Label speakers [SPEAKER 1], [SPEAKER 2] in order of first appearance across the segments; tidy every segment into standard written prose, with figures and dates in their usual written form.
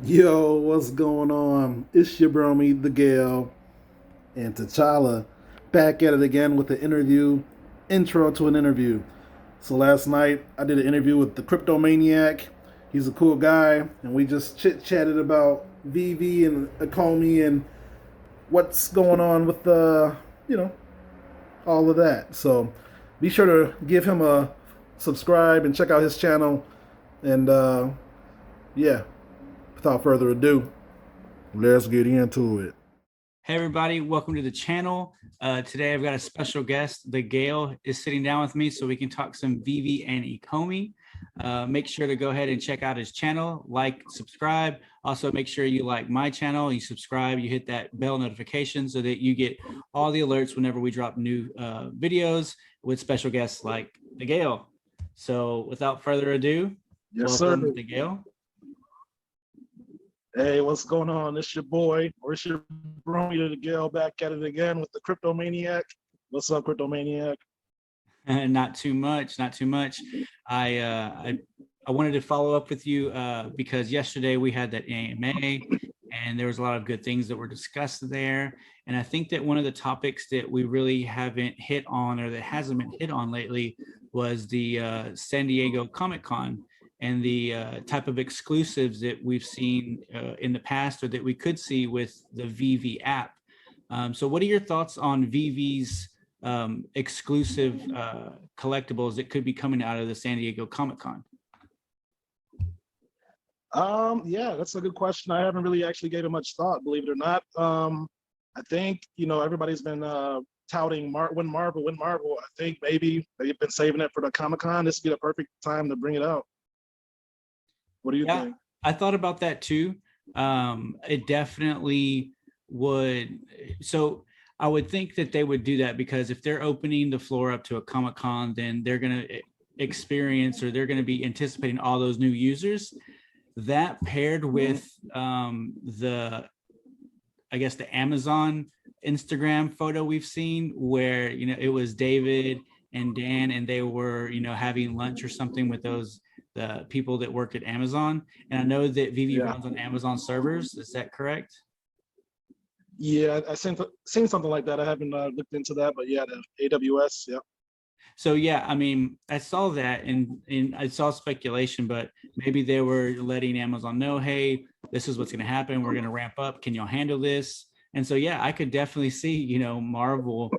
[SPEAKER 1] Yo, what's going on? It's your bromy, the Gale, and T'Challa back at it again with the intro to an interview. So last night I did an interview with the Cryptomaniac. He's a cool guy, and we just chit chatted about VV and Akomi and what's going on with you know, all of that. So be sure to give him a subscribe and check out his channel. And yeah, without further ado, let's get into it.
[SPEAKER 2] Hey everybody, welcome to the channel. Today I've got a special guest. The Gale is sitting down with me so we can talk some Vivi and Ecomi. Make sure to go ahead and check out his channel, like, subscribe. Also make sure you like my channel, you subscribe, you hit that bell notification so that you get all the alerts whenever we drop new videos with special guests like the Gale. So without further ado,
[SPEAKER 3] Yes, sir.
[SPEAKER 2] welcome the Gale.
[SPEAKER 3] Hey, what's going on? It's your boy, or it's your brony, the Gale, back at it again with the Cryptomaniac. What's up, Cryptomaniac?
[SPEAKER 2] Not too much, not too much. I wanted to follow up with you because yesterday we had that AMA and there was a lot of good things that were discussed there. And I think that one of the topics that we really haven't hit on, or that hasn't been hit on lately, was the San Diego Comic-Con and the type of exclusives that we've seen in the past, or that we could see with the VV app. So what are your thoughts on VV's exclusive collectibles that could be coming out of the San Diego Comic-Con?
[SPEAKER 3] Yeah, that's a good question. I haven't really actually gave it much thought, believe it or not. I think everybody's been touting when Marvel. I think maybe they've been saving it for the Comic-Con. This would be the perfect time to bring it out. What do you think?
[SPEAKER 2] I thought about that too. It definitely would. So I would think that they would do that because if they're opening the floor up to a Comic-Con, then they're going to experience, or they're going to be anticipating all those new users. That paired with the Amazon Instagram photo we've seen where, it was David and Dan and they were, having lunch or something with the people that work at Amazon. And I know that Vivi runs on Amazon servers. Is that correct?
[SPEAKER 3] Yeah, I seen something like that. I haven't looked into that, but yeah, the AWS, yeah.
[SPEAKER 2] So yeah, I mean, I saw that and I saw speculation, but maybe they were letting Amazon know, hey, this is what's going to happen. We're going to ramp up. Can y'all handle this? And so yeah, I could definitely see, Marvel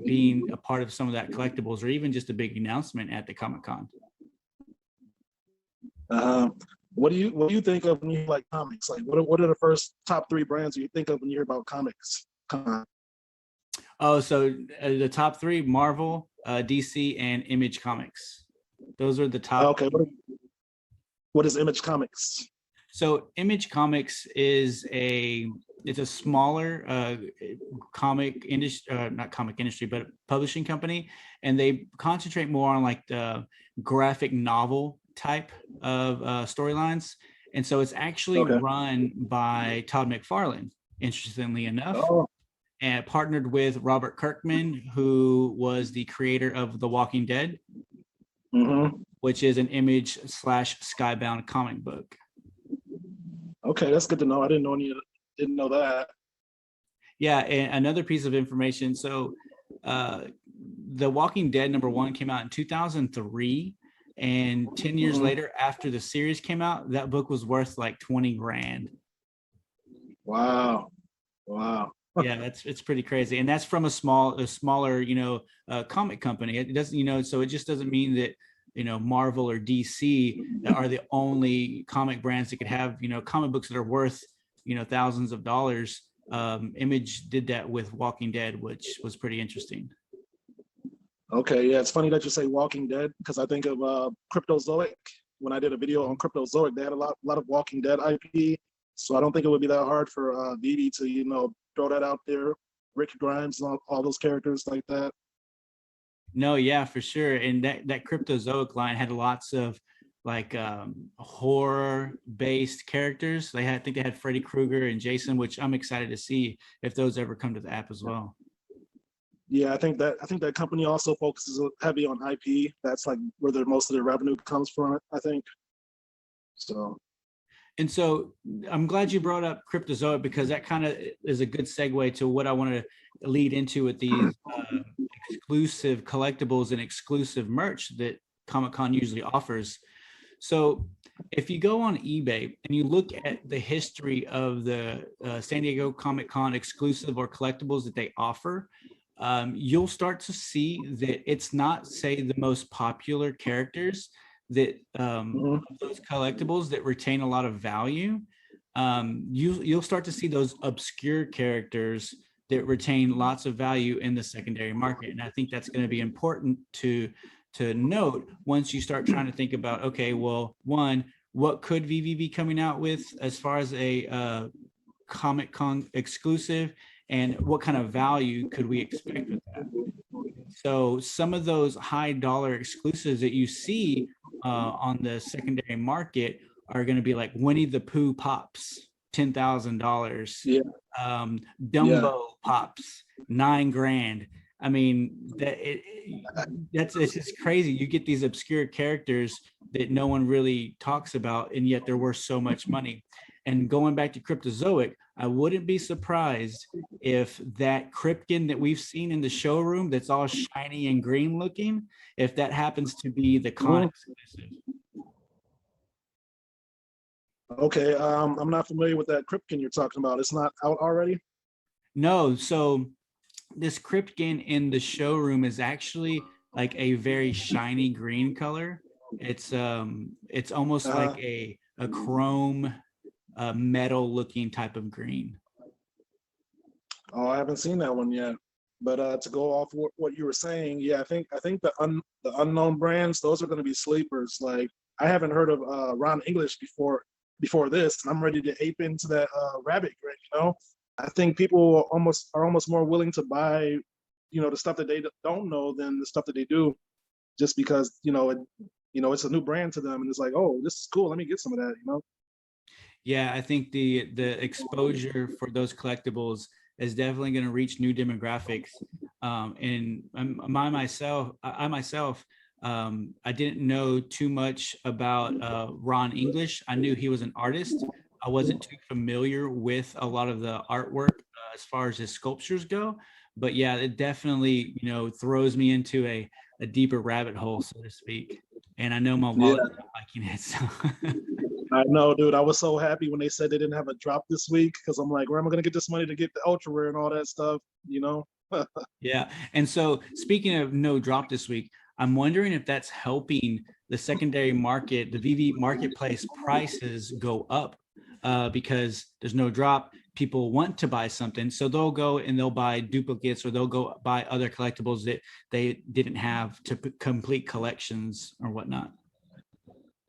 [SPEAKER 2] being a part of some of that collectibles, or even just a big announcement at the Comic-Con.
[SPEAKER 3] What do you think of when you like comics? Like, what are the first top 3 brands you think of when you hear about comics?
[SPEAKER 2] Oh, so the top 3: Marvel, DC, and Image Comics. Those are the top.
[SPEAKER 3] Okay, what is Image Comics?
[SPEAKER 2] So Image Comics is it's a smaller comic industry, not comic industry, but publishing company, and they concentrate more on like the graphic novel type of storylines. And so it's actually run by Todd McFarlane, interestingly enough. And partnered with Robert Kirkman, who was the creator of The Walking Dead, which is an Image / Skybound comic book.
[SPEAKER 3] Okay, that's good to know. I didn't know that.
[SPEAKER 2] Yeah, and another piece of information. So The Walking Dead #1 came out in 2003. And 10 years later, after the series came out, that book was worth like 20 grand.
[SPEAKER 3] Wow.
[SPEAKER 2] Yeah, it's pretty crazy. And that's from a smaller, comic company. It doesn't, so it just doesn't mean that, Marvel or DC are the only comic brands that could have, comic books that are worth, thousands of dollars. Image did that with Walking Dead, which was pretty interesting.
[SPEAKER 3] Okay, yeah, it's funny that you say Walking Dead because I think of Cryptozoic. When I did a video on Cryptozoic, they had a lot of Walking Dead IP, so I don't think it would be that hard for Vivi to throw that out there. Rick Grimes and all those characters like that.
[SPEAKER 2] No, yeah, for sure. And that Cryptozoic line had lots of like horror-based characters. I think they had Freddy Krueger and Jason, which I'm excited to see if those ever come to the app as well.
[SPEAKER 3] Yeah, I think that company also focuses heavy on IP. That's like where most of their revenue comes from, I think. So
[SPEAKER 2] And so I'm glad you brought up Cryptozoic, because that kind of is a good segue to what I want to lead into with these exclusive collectibles and exclusive merch that Comic-Con usually offers. So if you go on eBay and you look at the history of the San Diego Comic-Con exclusive or collectibles that they offer, you'll start to see that it's not, say, the most popular characters that those collectibles that retain a lot of value. You'll start to see those obscure characters that retain lots of value in the secondary market. And I think that's going to be important to note once you start trying to think about, okay, well, one, what could VV be coming out with as far as a Comic-Con exclusive, and what kind of value could we expect with that? So some of those high dollar exclusives that you see on the secondary market are going to be like Winnie the Pooh pops, $10,000.
[SPEAKER 3] Yeah.
[SPEAKER 2] Dumbo pops, $9,000. I mean, it's just crazy. You get these obscure characters that no one really talks about, and yet they're worth so much money. And going back to Cryptozoic, I wouldn't be surprised if that Krypton that we've seen in the showroom that's all shiny and green looking, if that happens to be the con exclusive.
[SPEAKER 3] Okay, I'm not familiar with that Krypton you're talking about. It's not out already?
[SPEAKER 2] No, so this Krypton in the showroom is actually like a very shiny green color. It's almost like a chrome metal looking type of green.
[SPEAKER 3] Oh, I haven't seen that one yet. But to go off what you were saying, yeah, I think the unknown brands, those are going to be sleepers. Like, I haven't heard of Ron English before this, and I'm ready to ape into that rabbit grid. You know, I think people are almost more willing to buy, the stuff that they don't know than the stuff that they do, just because it's a new brand to them, and it's like, oh, this is cool. Let me get some of that.
[SPEAKER 2] Yeah, I think the exposure for those collectibles is definitely going to reach new demographics. And I myself, I didn't know too much about Ron English. I knew he was an artist. I wasn't too familiar with a lot of the artwork as far as his sculptures go. But yeah, it definitely, throws me into a deeper rabbit hole, so to speak. And I know my wallet's not liking it. So.
[SPEAKER 3] I know, dude. I was so happy when they said they didn't have a drop this week, because I'm like, where am I going to get this money to get the ultra rare and all that stuff?
[SPEAKER 2] Yeah. And so speaking of no drop this week, I'm wondering if that's helping the secondary market, the VV marketplace prices go up because there's no drop. People want to buy something, so they'll go and they'll buy duplicates, or they'll go buy other collectibles that they didn't have to complete collections or whatnot.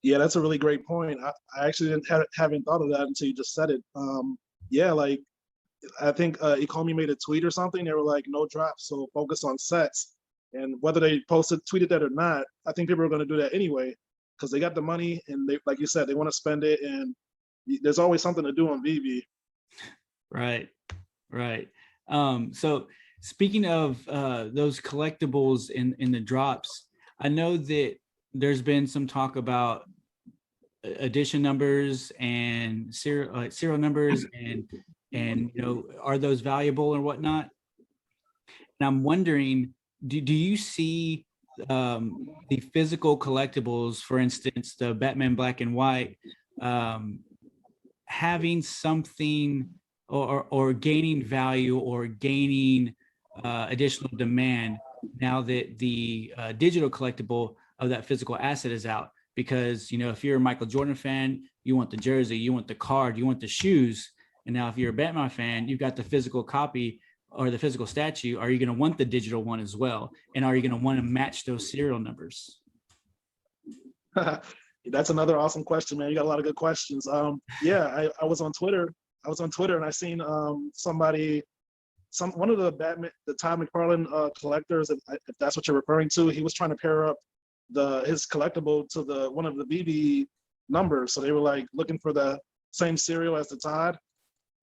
[SPEAKER 3] Yeah, that's a really great point. I actually haven't thought of that until you just said it. Yeah, like I think Ecomi made a tweet or something. They were like, no drop, so focus on sets. And whether they tweeted that or not, I think people are going to do that anyway, because they got the money, and they, like you said, they want to spend it, and there's always something to do on VV.
[SPEAKER 2] Right. So speaking of those collectibles in the drops, I know that there's been some talk about edition numbers and serial numbers, and are those valuable or whatnot? And I'm wondering, do you see the physical collectibles, for instance, the Batman Black and White, having something or gaining value or gaining additional demand now that the digital collectible of that physical asset is out? Because if you're a Michael Jordan fan, you want the jersey, you want the card, you want the shoes. And now if you're a Batman fan, you've got the physical copy or the physical statue. Are you going to want the digital one as well? And are you going to want to match those serial numbers?
[SPEAKER 3] That's another awesome question, man. You got a lot of good questions. Yeah, I was on Twitter. And I seen one of the Todd McFarlane collectors, if that's what you're referring to. He was trying to pair up his collectible to one of the BB numbers. So they were like looking for the same serial as the Todd,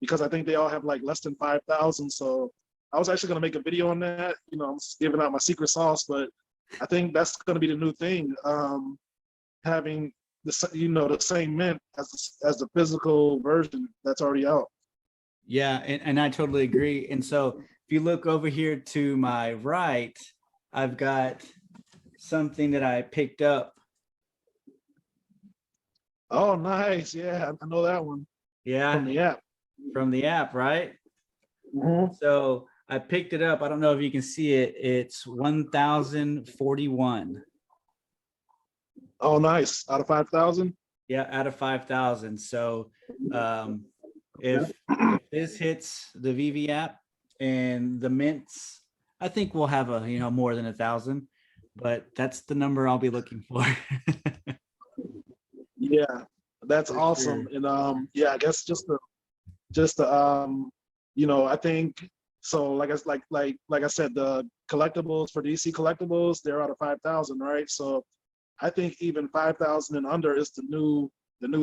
[SPEAKER 3] because I think they all have like less than 5,000. So I was actually going to make a video on that. I'm giving out my secret sauce, but I think that's going to be the new thing. Having the same mint as the physical version that's already out.
[SPEAKER 2] Yeah, and I totally agree. And so if you look over here to my right, I've got something that I picked up.
[SPEAKER 3] Oh, nice. Yeah, I know that one
[SPEAKER 2] Yeah,
[SPEAKER 3] from the app.
[SPEAKER 2] from the app, right?
[SPEAKER 3] Mhm.
[SPEAKER 2] So I picked it up. I don't know if you can see it. It's 1,041.
[SPEAKER 3] Oh, nice. Out of 5,000.
[SPEAKER 2] Yeah, out of 5,000. So if this hits the VV app and the mints, I think we'll have more than 1,000, but that's the number I'll be looking for.
[SPEAKER 3] Yeah, that's
[SPEAKER 2] For
[SPEAKER 3] awesome.
[SPEAKER 2] sure.
[SPEAKER 3] And yeah, I guess just the I think so. Like I said, the collectibles for DC collectibles, they're out of 5,000, right? So I think even 5,000 and under is the new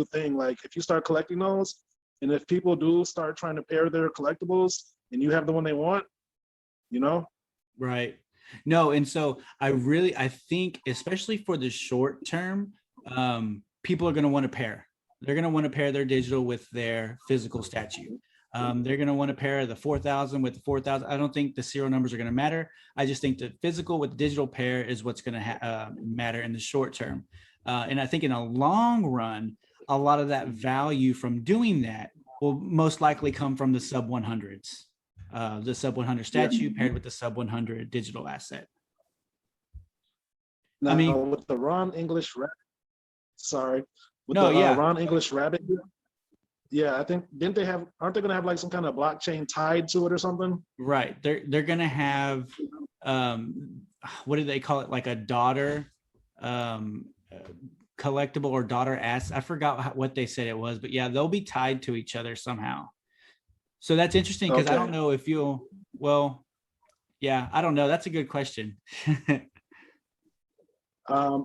[SPEAKER 3] thing. Like if you start collecting those, and if people do start trying to pair their collectibles, and you have the one they want, you know.
[SPEAKER 2] Right. No, and so I think, especially for the short term, people are going to want to pair. They're going to want to pair their digital with their physical statue. They're going to want to pair the 4,000 with the 4,000. I don't think the serial numbers are going to matter. I just think the physical with the digital pair is what's going to matter in the short term. And I think in a long run, a lot of that value from doing that will most likely come from the sub 100s. The sub 100 statue paired with the sub 100 digital asset.
[SPEAKER 3] Now
[SPEAKER 2] I mean,
[SPEAKER 3] with the Ron English rabbit, sorry, with
[SPEAKER 2] no,
[SPEAKER 3] the
[SPEAKER 2] yeah,
[SPEAKER 3] Ron English rabbit, yeah, I think aren't they gonna have like some kind of blockchain tied to it or something?
[SPEAKER 2] right. They're gonna have what do they call it? Like a daughter collectible or daughter ass. I forgot what they said it was, but yeah, they'll be tied to each other somehow. So that's interesting because I don't know if yeah, I don't know. That's a good question.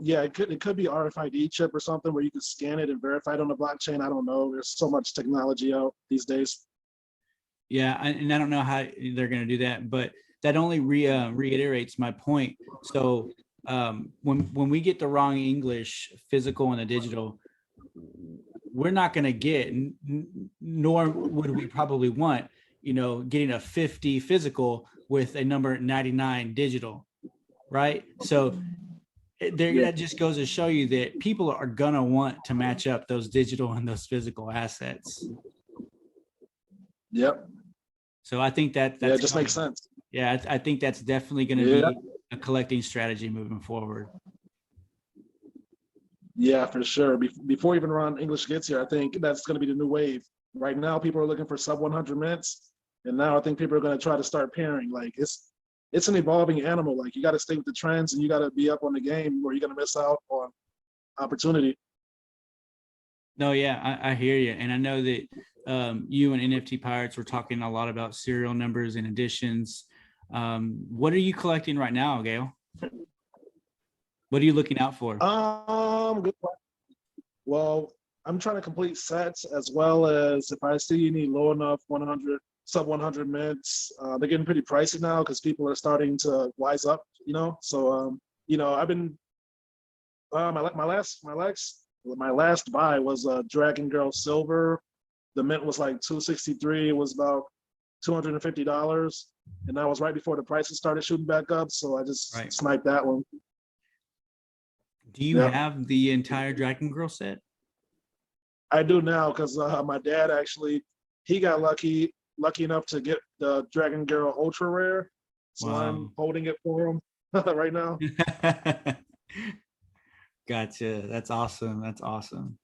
[SPEAKER 3] Yeah, it could be RFID chip or something where you can scan it and verify it on the blockchain. I don't know. There's so much technology out these days.
[SPEAKER 2] Yeah, and I don't know how they're going to do that, but that only reiterates my point. So when we get the wrong English, physical and the digital, we're not going to get, nor would we probably want, getting a 50 physical with a number 99 digital, right? So that just goes to show you that people are going to want to match up those digital and those physical assets.
[SPEAKER 3] Yep.
[SPEAKER 2] So I think that
[SPEAKER 3] it just makes sense.
[SPEAKER 2] Yeah, I think that's definitely going to be a collecting strategy moving forward.
[SPEAKER 3] Yeah, for sure. Before even Ron English gets here, I think that's going to be the new wave. Right now, people are looking for sub 100 mints, and now I think people are going to try to start pairing. Like it's an evolving animal. Like you got to stay with the trends, and you got to be up on the game, or you're going to miss out on opportunity.
[SPEAKER 2] No, yeah, I hear you, and I know that you and NFT Pirates were talking a lot about serial numbers and additions. What are you collecting right now, Gail? What are you looking out for?
[SPEAKER 3] Good question. Well, I'm trying to complete sets as well as if I see any low enough 100 sub 100 mints. They're getting pretty pricey now because people are starting to wise up. So I've been my last buy was Dragon Girl Silver. The mint was like 263. It was about $250, and that was right before the prices started shooting back up. So I just sniped that one.
[SPEAKER 2] Do you have the entire Dragon Girl set?
[SPEAKER 3] I do now because my dad actually he got lucky enough to get the Dragon Girl Ultra Rare, so I'm holding it for him right now.
[SPEAKER 2] Gotcha. That's awesome. That's awesome.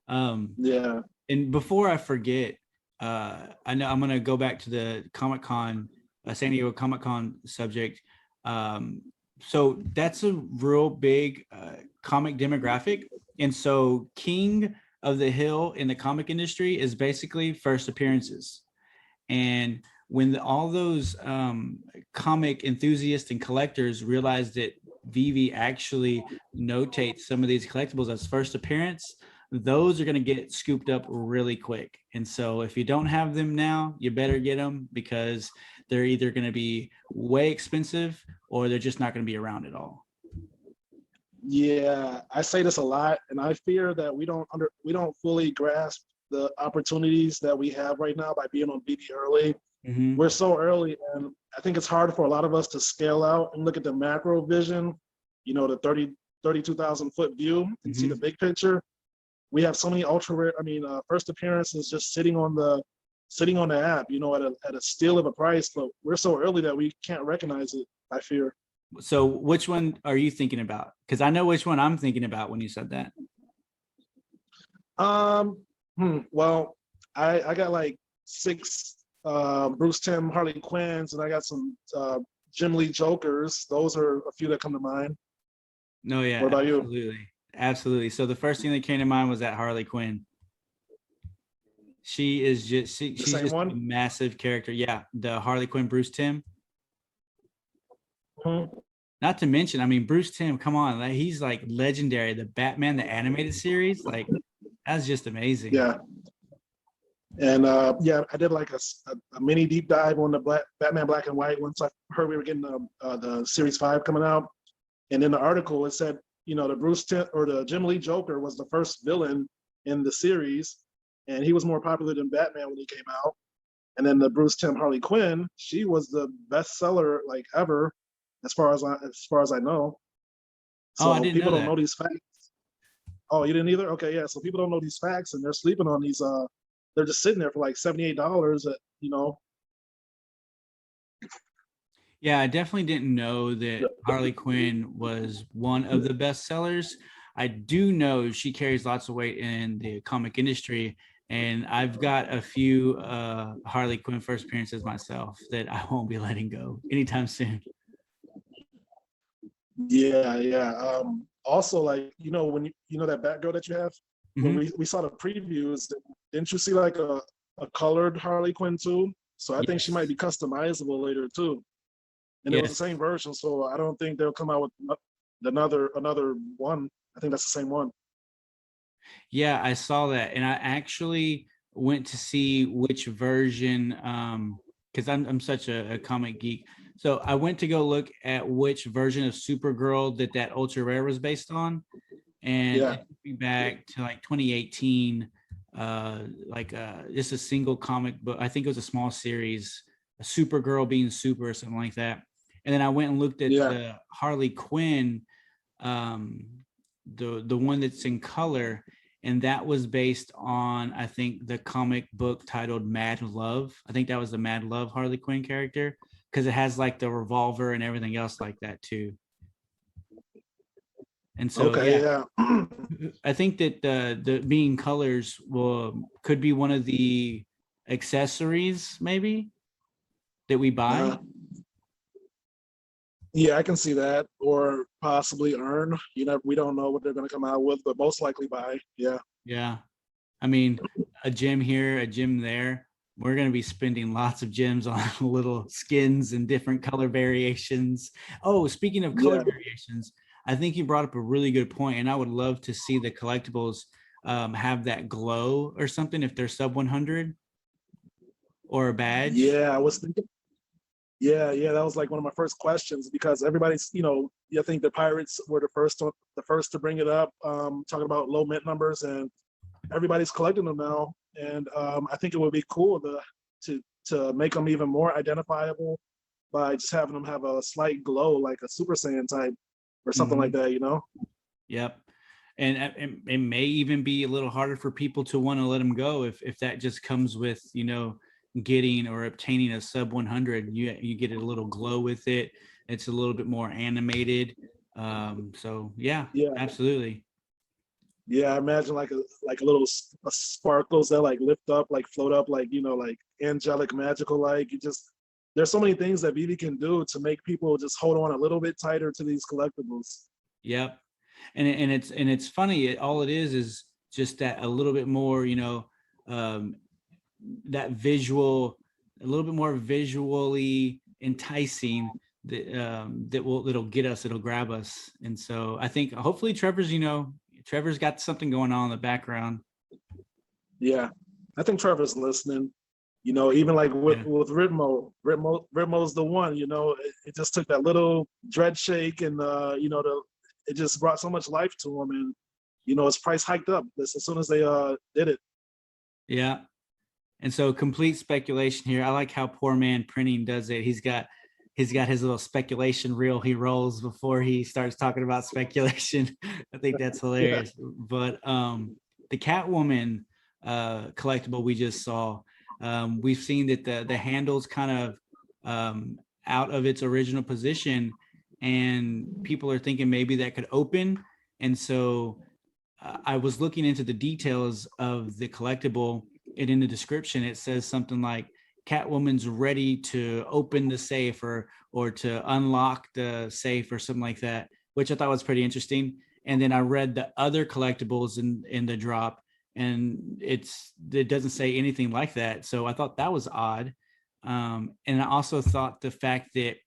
[SPEAKER 3] Yeah.
[SPEAKER 2] And before I forget, I know I'm going to go back to the Comic-Con, San Diego Comic-Con subject. So that's a real big comic demographic. And so King of the Hill in the comic industry is basically first appearances. And when all those comic enthusiasts and collectors realized that VeVe actually notates some of these collectibles as first appearance, those are going to get scooped up really quick. And so if you don't have them now, you better get them because they're either going to be way expensive or they're just not going to be around at all.
[SPEAKER 3] Yeah, I say this a lot, and I fear that we don't fully grasp the opportunities that we have right now by being on BB early.
[SPEAKER 2] Hmm.
[SPEAKER 3] We're so early, and I think it's hard for a lot of us to scale out and look at the macro vision, you know, the 32,000 foot view and see
[SPEAKER 2] Hmm.
[SPEAKER 3] the big picture. We have so many ultra rare, first appearances just sitting on the app, you know, at a steal of a price, but we're so early that we can't recognize it, I fear.
[SPEAKER 2] So which one are you thinking about? Because I know which one I'm thinking about when you said that.
[SPEAKER 3] Well, I got like six Bruce Tim Harley Quinns, and I got some Jim Lee Jokers. Those are a few that come to mind.
[SPEAKER 2] No, yeah,
[SPEAKER 3] What about you?
[SPEAKER 2] absolutely. Absolutely. So the first thing that came to mind was that Harley Quinn.
[SPEAKER 3] The
[SPEAKER 2] She's
[SPEAKER 3] same
[SPEAKER 2] just a
[SPEAKER 3] one?
[SPEAKER 2] massive character. Yeah, the Harley Quinn Bruce Tim.
[SPEAKER 3] Mhm.
[SPEAKER 2] Not to mention, I mean, Bruce Tim, come on, like, he's like legendary. The Batman, the animated series, like that's just amazing.
[SPEAKER 3] Yeah. And yeah, I did like a mini deep dive on the Batman Black and White once I heard we were getting the Series 5 coming out. And in the article, it said, you know, the Jim Lee Joker was the first villain in the series, and he was more popular than Batman when he came out. And then the Bruce Tim Harley Quinn, she was the bestseller like ever, as far as I know.
[SPEAKER 2] Oh, I
[SPEAKER 3] So
[SPEAKER 2] didn't know
[SPEAKER 3] people don't
[SPEAKER 2] that.
[SPEAKER 3] know these facts. Oh, you didn't either? Okay, yeah. So people don't know these facts, and they're sleeping on these. They're just sitting there for like $78. You know.
[SPEAKER 2] Yeah, I definitely didn't know that Harley Quinn was one of the best sellers. I do know she carries lots of weight in the comic industry, and I've got a few Harley Quinn first appearances myself that I won't be letting go anytime soon.
[SPEAKER 3] Yeah, yeah. Also, like when you know that Batgirl that you have, when
[SPEAKER 2] Hmm.
[SPEAKER 3] we saw the previews, didn't you see like a colored Harley Quinn too? So I think she might
[SPEAKER 2] Yes,
[SPEAKER 3] be customizable later too. And it was the
[SPEAKER 2] yes.
[SPEAKER 3] same version, so I don't think they'll come out with another one. I think that's the same one.
[SPEAKER 2] Yeah, I saw that, and I actually went to see which version, because I'm such a comic geek. So I went to go look at which version of Supergirl that Ultra Rare was based on, and
[SPEAKER 3] Yeah,
[SPEAKER 2] it took me back to like 2018, just a single comic book. I think it was a small series, a Supergirl being super or something like that. And then I went and looked at
[SPEAKER 3] yeah.
[SPEAKER 2] the Harley Quinn, um, the one that's in color, and that was based on, I think, the comic book titled Mad Love. I think that was the Mad Love Harley Quinn character, because it has like the revolver and everything else like that too. And so
[SPEAKER 3] Okay,
[SPEAKER 2] yeah,
[SPEAKER 3] yeah.
[SPEAKER 2] I think that the being colors will could be one of the accessories maybe that we buy.
[SPEAKER 3] uh, yeah, I can see that, or possibly earn. You know, we don't know what they're going to come out with, but most likely buy. Yeah,
[SPEAKER 2] Yeah. I mean, a gym here, a gym there. We're going to be spending lots of gems on little skins and different color variations. Oh, speaking of color
[SPEAKER 3] yeah,
[SPEAKER 2] variations, I think you brought up a really good point, and I would love to see the collectibles have that glow or something if they're sub 100 or a badge.
[SPEAKER 3] yeah. I was thinking. Yeah, yeah. That was like one of my first questions because everybody's, you think the Pirates were the first to bring it up, talking about low mint numbers, and everybody's collecting them now. And I think it would be cool to make them even more identifiable by just having them have a slight glow, like a Super Saiyan type or something like
[SPEAKER 2] Mhm.
[SPEAKER 3] that. You know?
[SPEAKER 2] Yep. And it may even be a little harder for people to want to let them go if that just comes with, getting or obtaining a sub 100. You get a little glow with it. It's a little bit more animated. So yeah,
[SPEAKER 3] Yeah,
[SPEAKER 2] absolutely.
[SPEAKER 3] yeah. I imagine like a little sparkles that like lift up, like float up, like like angelic, magical. Like you just there's so many things that BB can do to make people just hold on a little bit tighter to these collectibles.
[SPEAKER 2] Yep. And it's funny. All it is just that a little bit more, um, that visual, a little bit more visually enticing that'll get us, it'll grab us. And so I think hopefully Trevor's got something going on in the background.
[SPEAKER 3] Yeah, I think Trevor's listening. Even like
[SPEAKER 2] Yeah.
[SPEAKER 3] with Ritmo's the one. It just took that little dread shake and it just brought so much life to him, and his price hiked up as soon as they did it.
[SPEAKER 2] Yeah. And so complete speculation here. I like how Poor Man Printing does it. He's got his little speculation reel he rolls before he starts talking about speculation. I think that's hilarious. Yeah. But the Catwoman collectible we just saw, we've seen that the handle's kind of out of its original position, and people are thinking maybe that could open. And so I was looking into the details of the collectible, and in the description it says something like Catwoman's ready to open the safe or to unlock the safe or something like that, which I thought was pretty interesting. And then I read the other collectibles in the drop, and it doesn't say anything like that. So I thought that was odd. And I also thought the fact that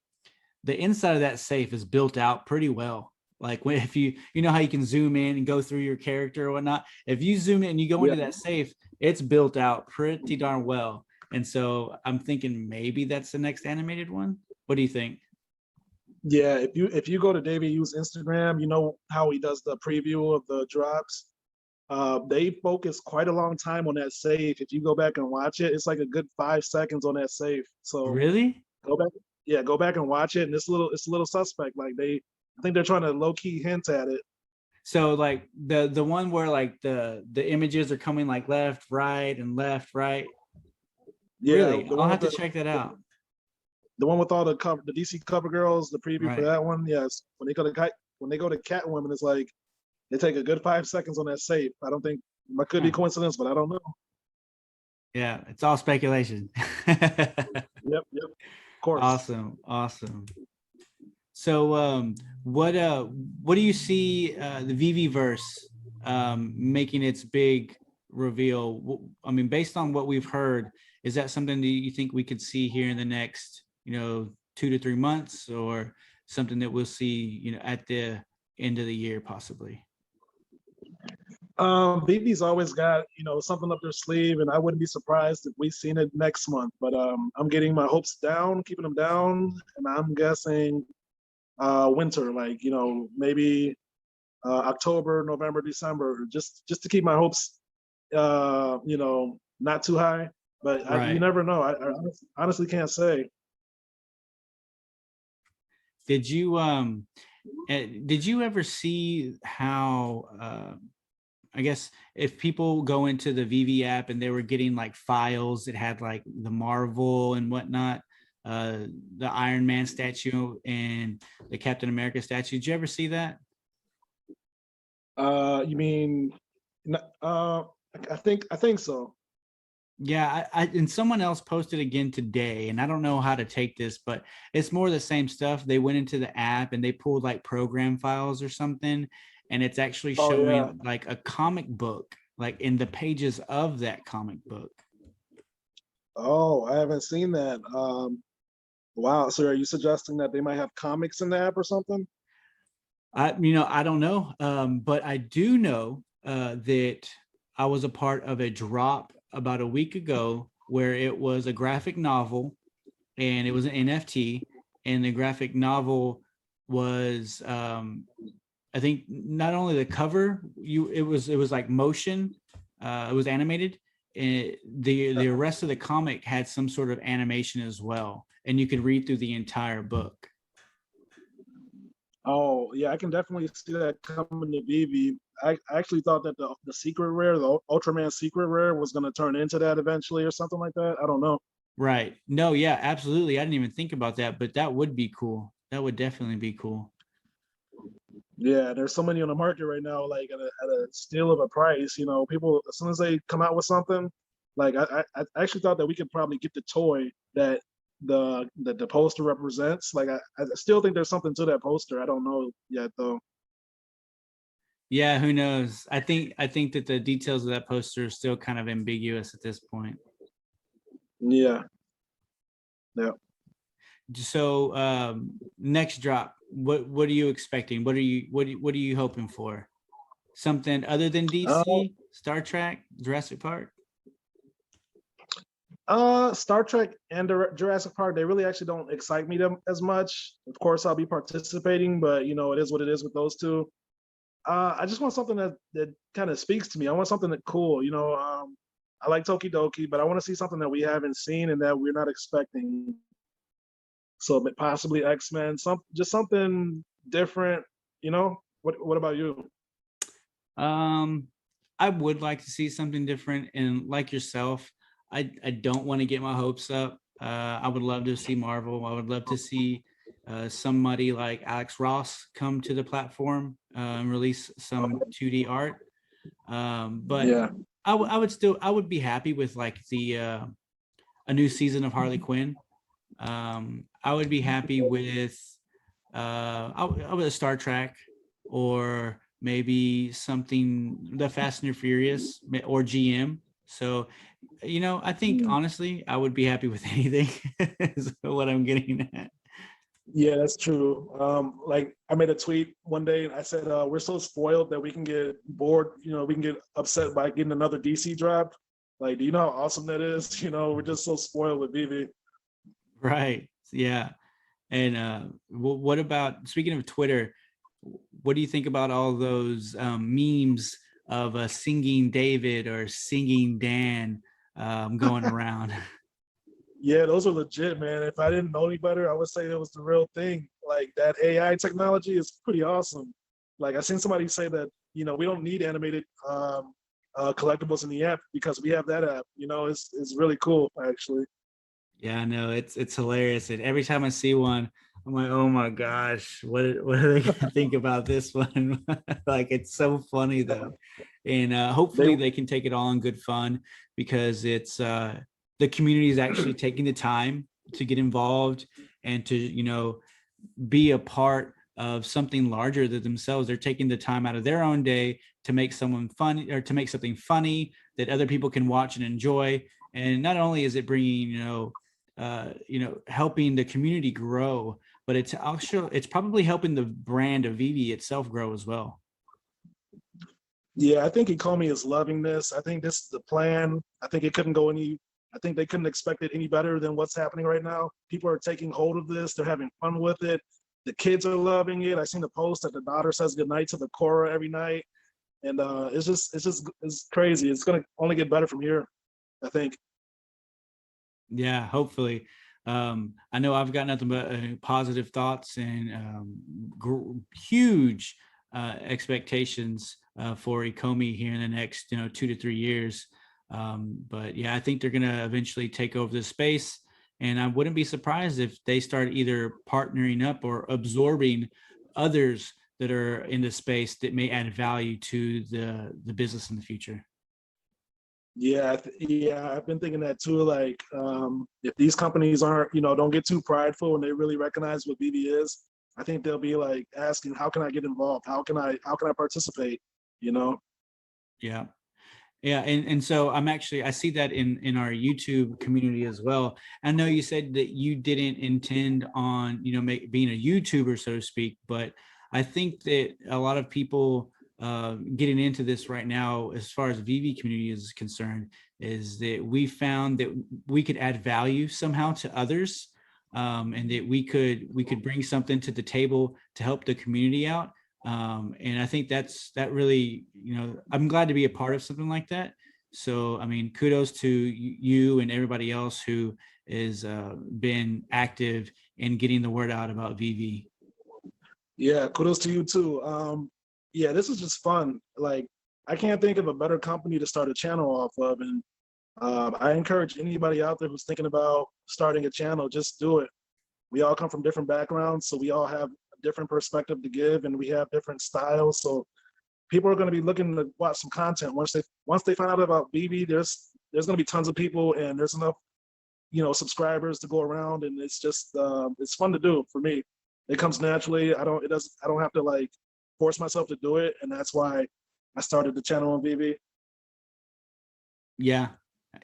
[SPEAKER 2] the inside of that safe is built out pretty well. Like if you know how you can zoom in and go through your character or whatnot, if you zoom in and you go into that safe, it's built out pretty darn well. And so I'm thinking maybe that's the next animated one. What do you think?
[SPEAKER 3] Yeah, if you go to David Yu's Instagram, you know how he does the preview of the drops. They focus quite a long time on that safe. If you go back and watch it, it's like a good 5 seconds on that safe. So
[SPEAKER 2] really,
[SPEAKER 3] go back and watch it. And it's a little suspect. Like I think they're trying to low key hint at it.
[SPEAKER 2] So like the one where like the images are coming like left, right, and left, right.
[SPEAKER 3] Yeah,
[SPEAKER 2] really, I'll have to check that out.
[SPEAKER 3] The one with all the DC cover girls, the preview
[SPEAKER 2] right.
[SPEAKER 3] for that one. Yes, when they go to Catwoman, it's like they take a good 5 seconds on that safe. I don't think it could be coincidence, but I don't know.
[SPEAKER 2] Yeah, it's all speculation.
[SPEAKER 3] Yep, of course.
[SPEAKER 2] Awesome. So what do you see the VV verse making its big reveal? I mean, based on what we've heard, is that something that you think we could see here in the next 2 to 3 months, or something that we'll see at the end of the year possibly?
[SPEAKER 3] VV's always got something up their sleeve, and I wouldn't be surprised if we've seen it next month. But I'm getting my hopes down, keeping them down, and I'm guessing winter, like maybe October, November, December, just to keep my hopes not too high. But
[SPEAKER 2] right.
[SPEAKER 3] You never know. I honestly can't say.
[SPEAKER 2] Did you ever see how I guess if people go into the VV app and they were getting like files that had like the Marvel and whatnot, the Iron Man statue and the Captain America statue, did you ever see that?
[SPEAKER 3] You mean I think so.
[SPEAKER 2] Yeah, I and someone else posted again today, and I don't know how to take this, but it's more the same stuff. They went into the app and they pulled like program files or something, and it's actually showing like a comic book, like in the pages of that comic book.
[SPEAKER 3] Oh, I haven't seen that. Wow. So are you suggesting that they might have comics in the app or something?
[SPEAKER 2] I don't know, but I do know that I was a part of a drop about a week ago where it was a graphic novel and it was an NFT, and the graphic novel was I think not only the cover, it was like motion, it was animated, and the rest of the comic had some sort of animation as well, and you could read through the entire book.
[SPEAKER 3] Oh yeah, I can definitely see that coming to VV. I actually thought that the secret rare, the Ultraman secret rare, was going to turn into that eventually or something like that. I don't know.
[SPEAKER 2] Right. No, yeah, absolutely. I didn't even think about that, but that would be cool. That would definitely be cool.
[SPEAKER 3] Yeah, there's so many on the market right now, like at a steal of a price. People, as soon as they come out with something, like I actually thought that we could probably get the toy that the poster represents. Like I still think there's something to that poster. I don't know yet though.
[SPEAKER 2] Yeah, who knows? I think that the details of that poster are still kind of ambiguous at this point.
[SPEAKER 3] Yeah.
[SPEAKER 2] So next drop, what are you expecting? What are you hoping for? Something other than DC, Star Trek, Jurassic Park?
[SPEAKER 3] Star Trek and Jurassic Park, they really actually don't excite me them as much. Of course, I'll be participating, but you know, it is what it is with those two. I just want something that kind of speaks to me. I want something that cool, you know. I like Tokidoki, but I want to see something that we haven't seen and that we're not expecting. So possibly X-Men, just something different, you know. What about you?
[SPEAKER 2] Um, I would like to see something different, and like yourself, I don't want to get my hopes up. I would love to see Marvel. I would love to see somebody like Alex Ross come to the platform and release some 2D art. But
[SPEAKER 3] Yeah.
[SPEAKER 2] I would be happy with like the a new season of Harley Quinn. I would be happy with I would Star Trek, or maybe something the Fast and the Furious or GM. So, you know, I think honestly, I would be happy with anything. Is what I'm getting at.
[SPEAKER 3] Yeah, that's true. Like I made a tweet one day and I said, we're so spoiled that we can get bored, you know, we can get upset by getting another DC dropped. Like, do you know how awesome that is? You know, we're just so spoiled with BB.
[SPEAKER 2] Right. Yeah. And what about, speaking of Twitter, what do you think about all those memes of singing David or singing Dan going around?
[SPEAKER 3] Yeah, those are legit, man. If I didn't know any better, I would say it was the real thing. Like that AI technology is pretty awesome. Like I seen somebody say that, you know, we don't need animated collectibles in the app because we have that app. You know, it's really cool actually.
[SPEAKER 2] Yeah, I know it's hilarious. And every time I see one, I'm like, oh my gosh, what are they gonna think about this one? Like it's so funny though. And
[SPEAKER 3] They
[SPEAKER 2] hopefully they can take it all in good fun, because it's the community is actually taking the time to get involved and to, you know, be a part of something larger than themselves. They're taking the time out of their own day to make someone funny, or to make something funny that other people can watch and enjoy. And not only is it bringing, you know, helping the community grow, but it's probably helping the brand of Vivi itself grow as well.
[SPEAKER 3] Yeah, I think Ecomi is loving this. I think this is the plan. I think it couldn't go any. I think they couldn't expect it any better than what's happening right now. People are taking hold of this. They're having fun with it. The kids are loving it. I seen the post that the daughter says goodnight to the Korra every night, and it's crazy. It's gonna only get better from here, I think.
[SPEAKER 2] Yeah, hopefully. I know I've got nothing but positive thoughts and huge expectations for Ecomi here in the next, 2 to 3 years. But yeah, I think they're going to eventually take over the space, and I wouldn't be surprised if they start either partnering up or absorbing others that are in the space that may add value to the business in the future.
[SPEAKER 3] Yeah, yeah, I've been thinking that too. Like, if these companies aren't, don't get too prideful and they really recognize what BB is, I think they'll be like asking, "How can I get involved? How can I participate?" You know?
[SPEAKER 2] Yeah. Yeah, and so I see that in our YouTube community as well. I know you said that you didn't intend on, being a YouTuber, so to speak, but I think that a lot of people getting into this right now, as far as VV community is concerned, is that we found that we could add value somehow to others, and that we could bring something to the table to help the community out. And I think that really, I'm glad to be a part of something like that. So, I mean, kudos to you and everybody else who has been active in getting the word out about VV.
[SPEAKER 3] Yeah, kudos to you too. Yeah, this is just fun. Like, I can't think of a better company to start a channel off of, and I encourage anybody out there who's thinking about starting a channel, just do it. We all come from different backgrounds, so we all have a different perspective to give, and we have different styles. So people are going to be looking to watch some content once they find out about BB. There's going to be tons of people, and there's enough subscribers to go around, and it's just it's fun to do for me. It comes naturally. I don't have to like force myself to do it, and that's why I started the channel on BB.
[SPEAKER 2] Yeah.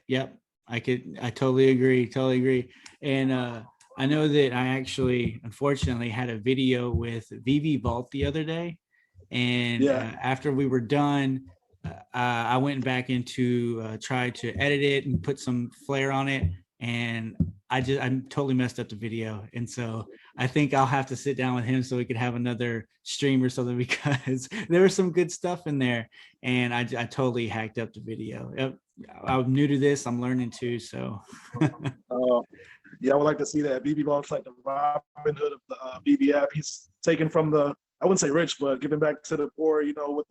[SPEAKER 2] Yep. I totally agree. And I know that I actually, unfortunately, had a video with VV Vault the other day. And
[SPEAKER 3] Yeah.
[SPEAKER 2] after we were done, I went back into tried to edit it and put some flair on it, and I totally messed up the video. And so I think I'll have to sit down with him so we could have another stream or something, because there was some good stuff in there, and I totally hacked up the video. I'm new to this, I'm learning too, so.
[SPEAKER 3] Yeah, I would like to see that. BB Long's like the Robin Hood of the BB app. He's taken from the, I wouldn't say rich, but giving back to the poor, you know,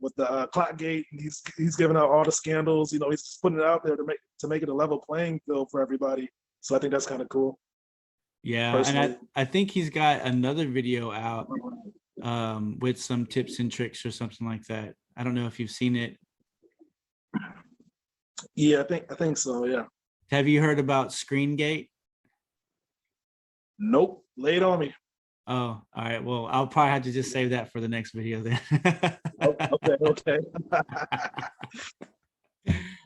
[SPEAKER 3] with the Clockgate. He's giving out all the scandals, you know, he's putting it out there to make it a level playing field for everybody. So I think that's kind of cool.
[SPEAKER 2] Yeah,
[SPEAKER 3] Personally.
[SPEAKER 2] and I think he's got another video out with some tips and tricks or something like that. I don't know if you've seen it.
[SPEAKER 3] Yeah, I think so, yeah.
[SPEAKER 2] Have you heard about ScreenGate?
[SPEAKER 3] Nope, lay it on me.
[SPEAKER 2] Oh, all right. Well, I'll probably have to just save that for the next video then.
[SPEAKER 3] Okay.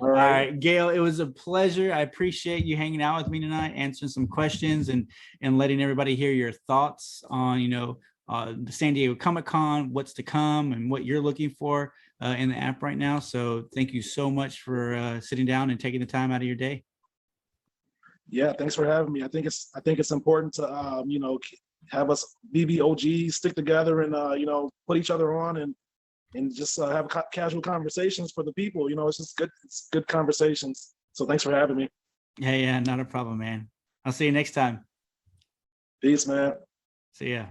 [SPEAKER 2] All right, Gail, it was a pleasure. I appreciate you hanging out with me tonight, answering some questions and letting everybody hear your thoughts on, you know, the San Diego Comic-Con, what's to come and what you're looking for in the app right now. So thank you so much for sitting down and taking the time out of your day.
[SPEAKER 3] Yeah, thanks for having me. I think it's important to you know, have us BBOGs stick together and you know, put each other on and just have casual conversations for the people. You know, it's just good. It's good conversations. So thanks for having me.
[SPEAKER 2] Yeah, not a problem, man. I'll see you next time.
[SPEAKER 3] Peace, man.
[SPEAKER 2] See ya.